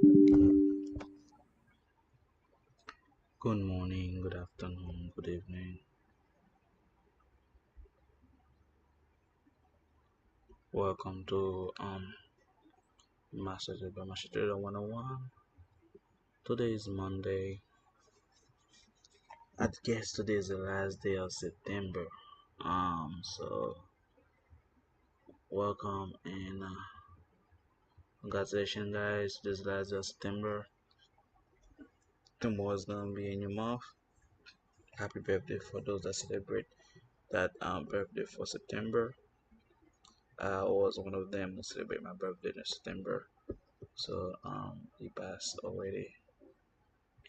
Good morning, good afternoon, good evening. Welcome to Master Trader 101. Today is Monday. I guess today is the last day of September. So welcome and congratulations, guys. This last day of September. Tomorrow is gonna be in your month. Happy birthday for those that celebrate that birthday for September. I was one of them who celebrate my birthday in September. So he passed already,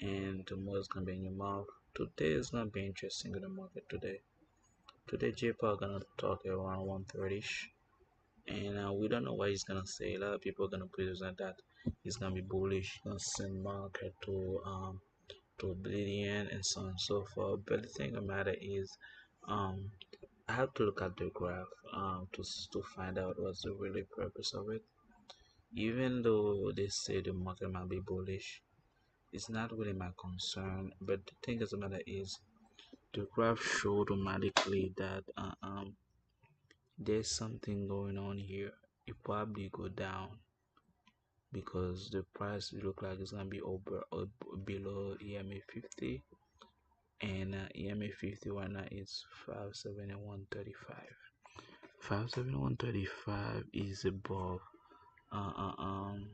and tomorrow is gonna be in your mouth. Today is gonna be interesting in the market today. Today JPA gonna talk around 1:30, and we don't know what he's gonna say. A lot of people are gonna present that he's gonna be bullish, gonna send market to oblivion and so on and so forth. But the thing of the matter is, um I have to look at the graph to find out what's the really purpose of it. Even though they say the market might be bullish, it's not really my concern. But the thing is, the matter is, the graph showed automatically that there's something going on here. It probably go down because the price look like it's gonna be over or below EMA 50, and EMA 50 right now is 571.35. 571.35 is above uh, uh, um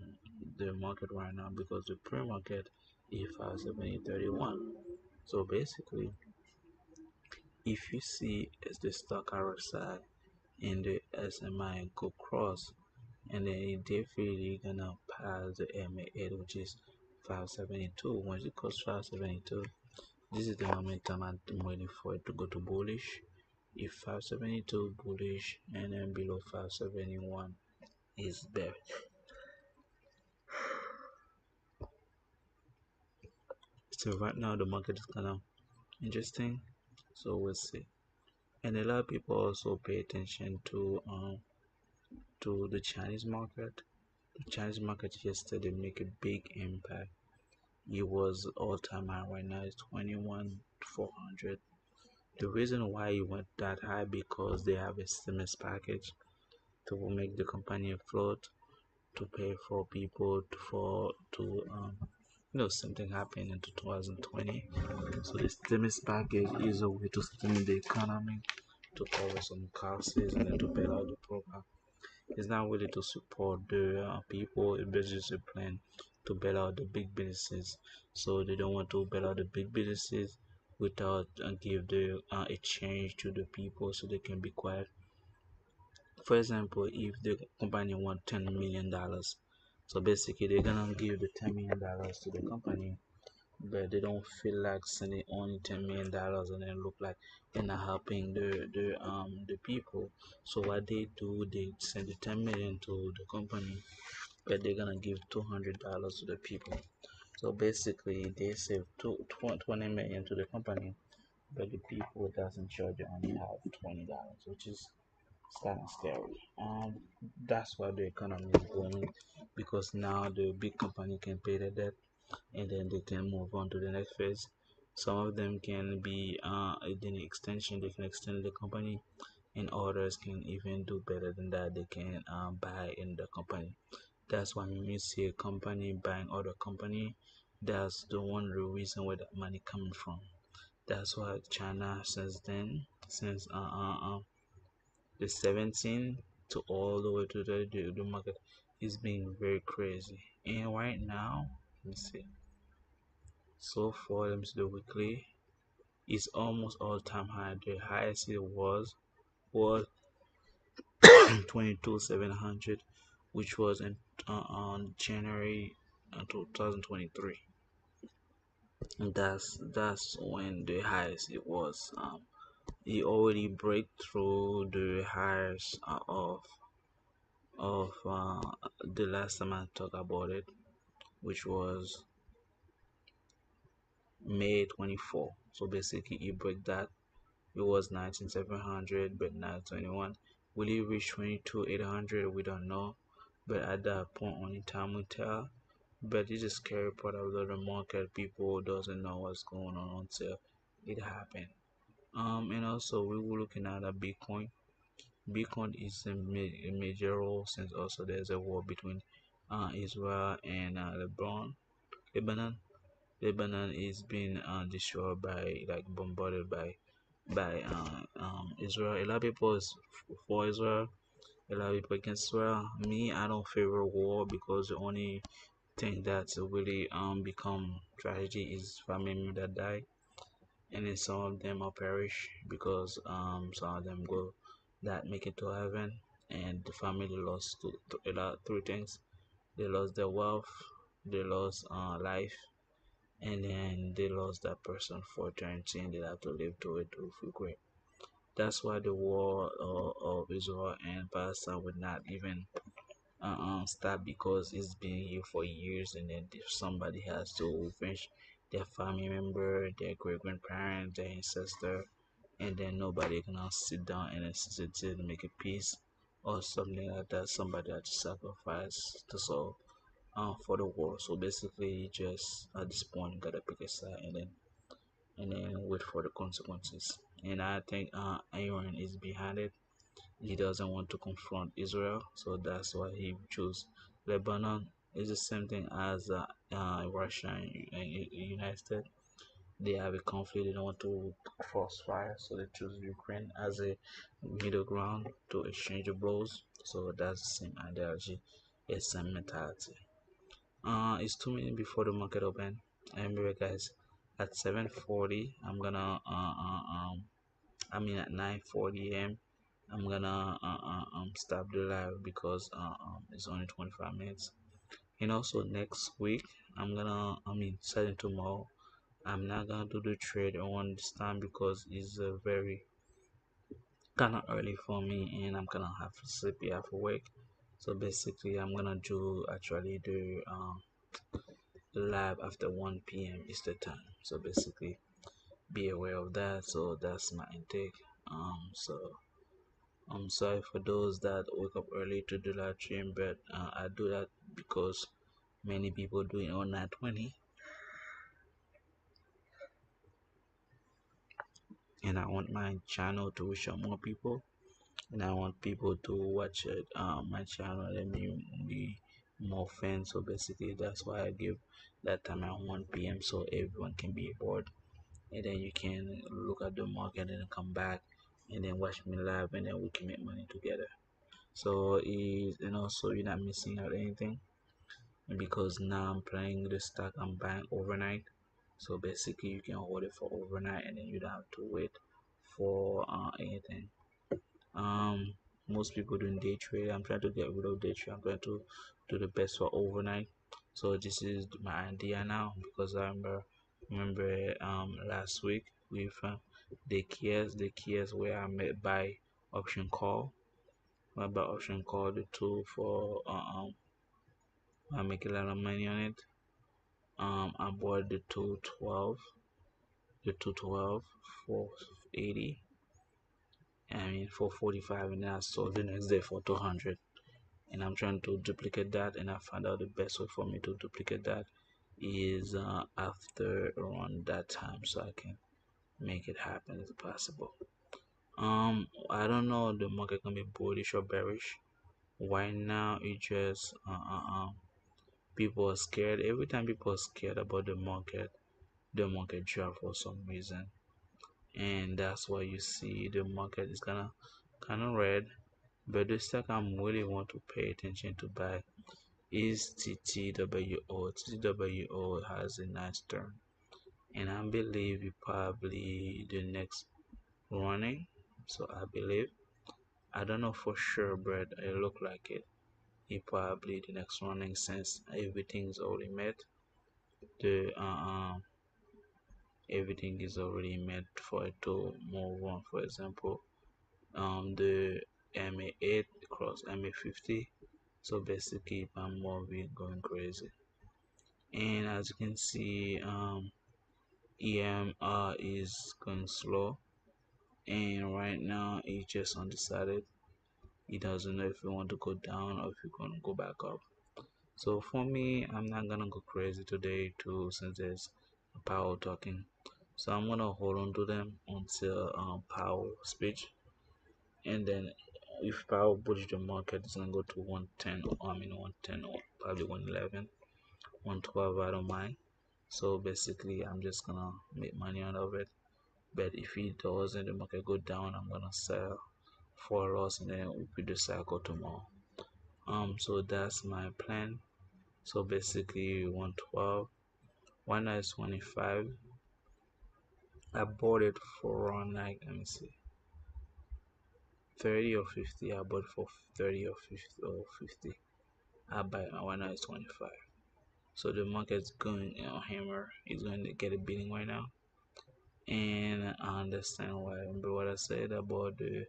the market right now because the pre-market is 570.31. So basically, if you see as the stock RSI and the SMI go cross, and then it definitely gonna pass the MA8, which is 572. Once it goes 572, this is the momentum I'm waiting for it to go to bullish. If 572 bullish and then below 571 is bearish. So right now the market is kind of interesting. So we'll see. And a lot of people also pay attention to the Chinese market. The Chinese market yesterday make a big impact. It was all-time high. Right now it's 21,400. The reason why it went that high because they have a stimulus package to make the company afloat, to pay for people for to something happened in 2020. So the stimulus package is a way to stimulate the economy, to cover some costs, and then to bail out the program. It's not really to support the people. It's just a plan to bail out the big businesses. So they don't want to bail out the big businesses without give the a change to the people so they can be quiet. For example, if the company want $10 million, so basically they're gonna give the $10 million to the company, but they don't feel like sending only $10 million and then look like they're not helping the people. So what they do, they send the 10 million to the company, but they're gonna give $200 to the people. So basically, they save 20 million to the company, but the people doesn't charge only have $20, which is kind of scary. That's why the economy is booming because now the big company can pay their debt and then they can move on to the next phase. Some of them can be in the extension, they can extend the company, and others can even do better than that. They can buy in the company. That's why when you see a company buying other company, that's the one reason where that money coming from. That's why China since then, since the 17 to all the way to the market is being very crazy. And right now, let me see. So far, let me see the weekly. It's almost all-time high. The highest it was 22,700, which was in on January 2023. And that's when the highest it was. It already break through the highest of the last time I talked about it, which was May 24. So basically, it break that. It was 19,700, but now 21. Will it reach 22,800? We don't know. But at that point, only time will tell. But it's a scary part of the market. People doesn't know what's going on until it happened. And also we were looking at a Bitcoin. Bitcoin is a major role since also there's a war between Israel and Lebanon. Lebanon is being destroyed by, like, bombarded by Israel. A lot of people is for Israel. A lot of people against Israel. Me, I don't favor war because the only thing that's really become tragedy is family member that die, and then some of them are perish because some of them go that make it to heaven, and the family lost a lot three things. They lost their wealth, they lost life, and then they lost that person for eternity, and they have to live through it with regret. That's why the war of Israel and Palestine would not even stop, because it's been here for years, and then if somebody has to finish their family member, their great grandparents, their ancestor, and then nobody can now sit down and sit to make a peace or something like that. Somebody had to sacrifice to solve for the war. So basically, you just at this point you gotta pick a side, and then wait for the consequences. And I think Iran is behind it. He doesn't want to confront Israel, so that's why he chose Lebanon. It's the same thing as Russia and United States. They have a conflict, they don't want to crossfire, so they choose Ukraine as a middle ground to exchange the blows. So that's the same ideology, it's same mentality. It's 2 minutes before the market open. Remember, guys, at 7:40, I mean at 9:40 a.m. I'm gonna stop the live because it's only 25 minutes. And also next week, starting tomorrow, I'm not gonna do the trade on this time because it's very kind of early for me, and I'm gonna have to sleep after work. So basically, I'm gonna do actually the live after 1 p.m. Eastern time. So basically, be aware of that. So that's my intake. So I'm sorry for those that wake up early to do live stream, but I do that because many people do it on 9:20, and I want my channel to reach out more people, and I want people to watch it, my channel, and be more fans. So basically, that's why I give that time at 1 p.m. so everyone can be aboard, and then you can look at the market and then come back and then watch me live, and then we can make money together. So and also you're not missing out anything, because now I'm playing the stock I'm buying overnight. So basically, you can hold it for overnight, and then you don't have to wait for anything. Um, Most people doing day trade. I'm trying to get rid of day trade. I'm trying to do the best for overnight. So this is my idea now, because I remember last week with the keys where I made buy option call. I buy option call the tool for I make a lot of money on it. I bought the 212 for 80. I mean for 45, and then I sold the next day for 200. And I'm trying to duplicate that, and I found out the best way for me to duplicate that is after around that time, so I can make it happen as possible. I don't know the market can be bullish or bearish. Right now, it just people are scared. Every time people are scared about the market drop for some reason, and that's why you see the market is kind of red. But the stock I'm really want to pay attention to buy is TTWO. TTWO has a nice turn, and I believe it probably the next running. So I believe, I don't know for sure, but it look like it. It probably the next running, since everything's already met. The everything is already met for it to move on. For example, the MA8 cross MA50. So basically, I'm moving going crazy. And as you can see, EMR is going slow, and right now it's just undecided. He doesn't know if you want to go down or if you're going to go back up. So for me, I'm not gonna go crazy today too, since there's Powell talking. So I'm gonna hold on to them until Powell speech, and then if Powell bullish the market, it's gonna go to 110. I mean 110 or probably 111, 112. I don't mind. So basically, I'm just gonna make money out of it. But if it does and the market go down, I'm gonna sell for a loss and then repeat the cycle tomorrow. So that's my plan. So basically 112, 1 is 25. I bought it for around like, let me see, 30 or 50. I bought for 30 or 50 or 50. I buy my 1 is 25. So the market's going, hammer. It's going to get a beating right now. And I understand why. Remember what I said about the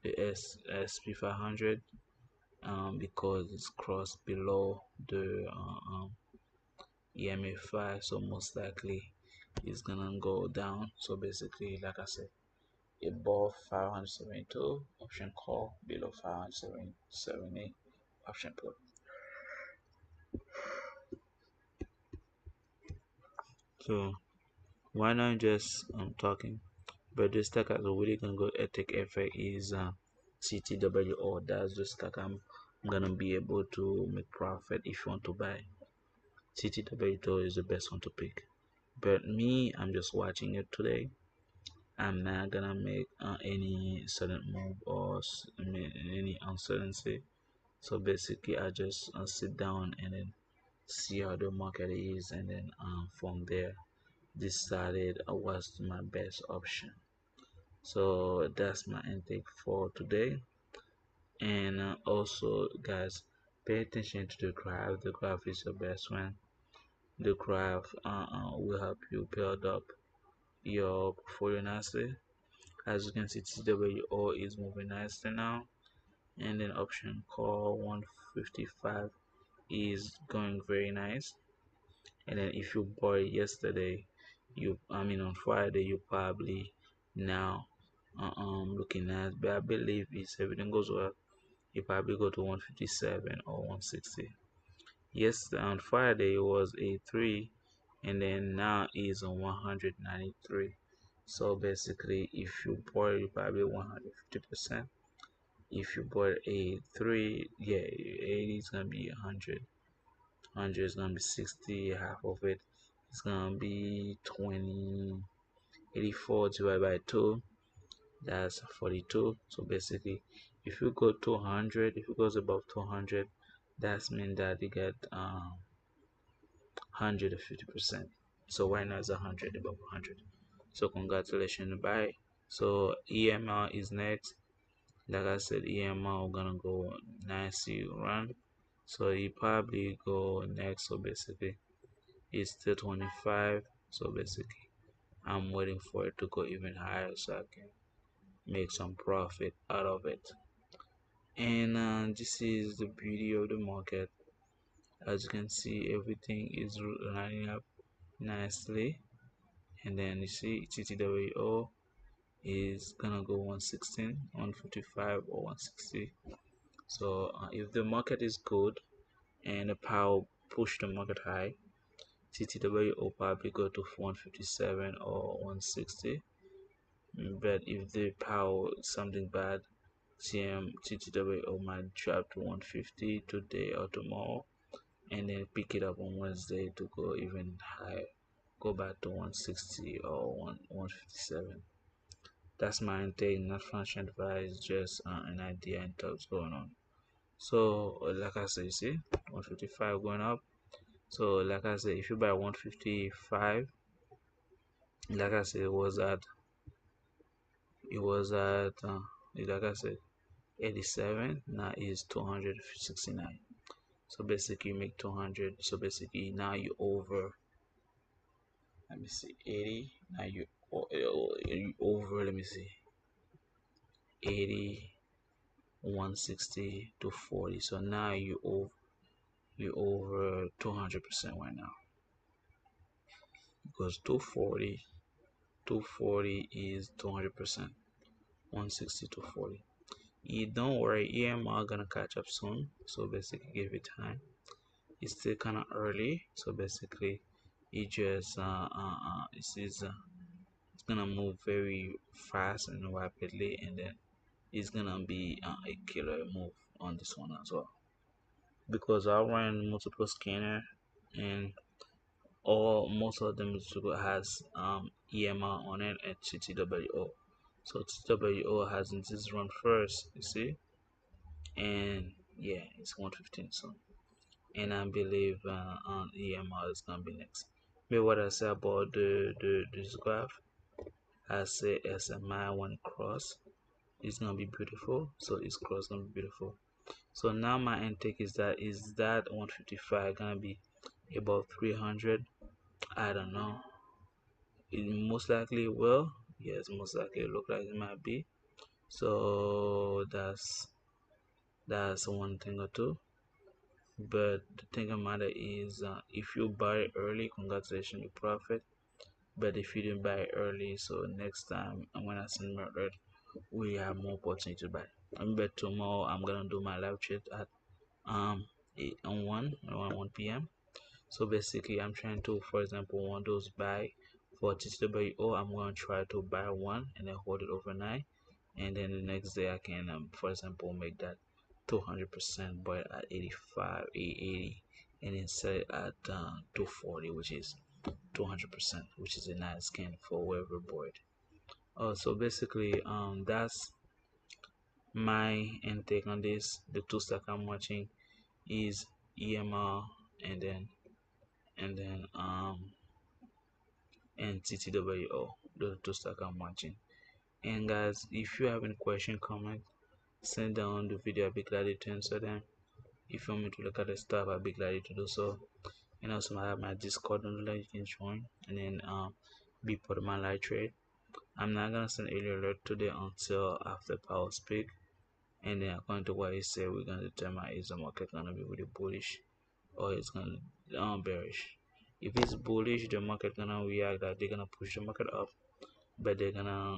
SP 500, because it's crossed below the EMA 5, so most likely it's gonna go down. So basically, like I said, above 572 option call, below 578 option put. So why not just talking? But this stock is really gonna go take effect is CTWO. That's the stock I'm gonna be able to make profit if you want to buy. CTWO is the best one to pick. But me, I'm just watching it today. I'm not gonna make any sudden move or any uncertainty. So basically, I just sit down and then see how the market is, and then from there decided what's my best option. So that's my intake for today. And also, guys, pay attention to the graph. The graph is your best friend. The graph will help you build up your portfolio nicely. As you can see, TWO is moving nicely now, and then option call 155 is going very nice. And then if you bought it yesterday, on Friday, you probably now looking at, but I believe if everything goes well, you probably go to 157 or 160. Yes, on Friday it was a 3, and then now is on 193. So basically, if you bought it, probably 150%. If you bought a 3, yeah, 80 is gonna be 100. 100 is gonna be 60. Half of it is gonna be 20. 84 divided by 2, that's 42. So basically, if you go 200, if it goes above 200, that's mean that you get 150%. So why not 100 above 100? So congratulations, bye. So EMR is next. Like I said, EMR we're gonna go nicely run. So you probably go next. So basically, it's still 25. So basically, I'm waiting for it to go even higher so I can make some profit out of it. And this is the beauty of the market. As you can see, everything is lining up nicely. And then you see TTWO is gonna go 116, 155 or 160. So if the market is good and the power push the market high, TTWO probably go to 157 or 160. But if the power is something bad, TTWO might drop to 150 today or tomorrow, and then pick it up on Wednesday to go even higher, go back to 160 or 157. That's my intake, not financial advice, just an idea and thoughts going on. So, like I said, you see, 155 going up. So, like I said, if you buy 155, like I said, like I said, 87. Now is 269. So basically, you make 200. So basically, now you over. Let me see, 80. Now you over. Let me see, 80, 160 to 40. So now you over 200% right now, because 240 is 200%. 160 to 40. Don't worry, EMR gonna catch up soon. So basically, give it time. it's still kind of early, so basically it just it's gonna move very fast and rapidly, and then it's gonna be a killer move on this one as well, because I run multiple scanner, and all most of them has EMR on it and TTWO. So TTWO has this run first, you see, and yeah, it's 115 soon, and I believe on EMR is gonna be next. But what I say about the this graph, I say SMI when cross is gonna be beautiful, so it's cross gonna be beautiful. So now my intake is that 155 gonna be about 300? I don't know. It most likely will. Yes, most likely look like it might be. So that's one thing or two. But the thing of the matter is, if you buy early, congratulations, you profit. But if you didn't buy early, so next time when I send my alert, we have more opportunity to buy. I remember tomorrow I'm gonna do my live chat at on 1 p.m. So basically, I'm trying to, for example, one those buy for TWO, I'm going to try to buy one and then hold it overnight, and then the next day I can, for example, make that 200% buy at 85, 880, and then sell it at 240, which is 200%, which is a nice scan for whoever bought. So basically, that's my intake on this. The two stock I'm watching is EMR, and then and TTWO, the two stock I'm watching. And guys, if you have any question, comment, send down the video. I'll be glad to answer them. If you want me to look at the stuff, I'll be glad to do so. And also I have my Discord on there, you can join, and then be part of my live trade. I'm not gonna send any alert today until after power speak, and then according to what he said, we're gonna determine is the market gonna be really bullish or it's gonna bearish. If it's bullish, the market gonna react that they're gonna push the market up, but they're gonna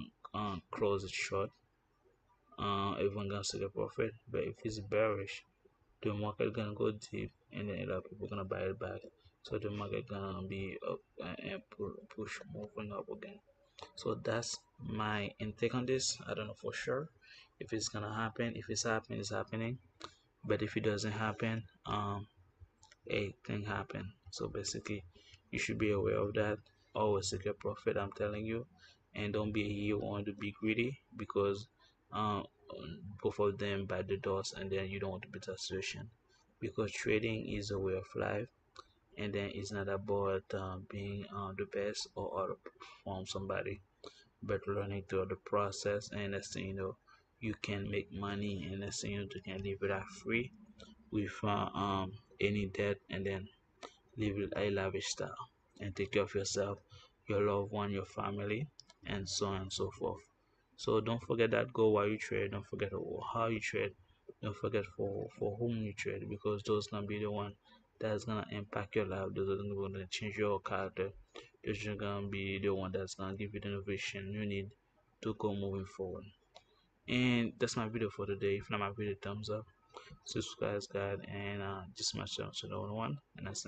close it short. Everyone gonna see the profit. But if it's bearish, the market gonna go deep, and then a lot of people gonna buy it back. So the market gonna be up and push moving up again. So that's my intake on this. I don't know for sure if it's gonna happen. If it's happening, it's happening. But if it doesn't happen, a thing happen. So basically, you should be aware of that. Always take your profit, I'm telling you, and don't be here want to be greedy, because uh, both of them bite the dust, and then you don't want to be that situation, because trading is a way of life, and then it's not about being the best or outperform somebody, but learning through the process, and next thing you know, you can make money, and next thing you know, you can live it out free with any debt, and then live a lavish style and take care of yourself, your loved one, your family, and so on and so forth. So don't forget that goal while you trade. Don't forget how you trade. Don't forget for whom you trade, because those gonna be the one that's gonna impact your life. Those are gonna change your character. Those are gonna be the one that's gonna give you the innovation you need to go moving forward. And that's my video for today. If not my video, thumbs up, subscribe, guys, and just smash the one, and that's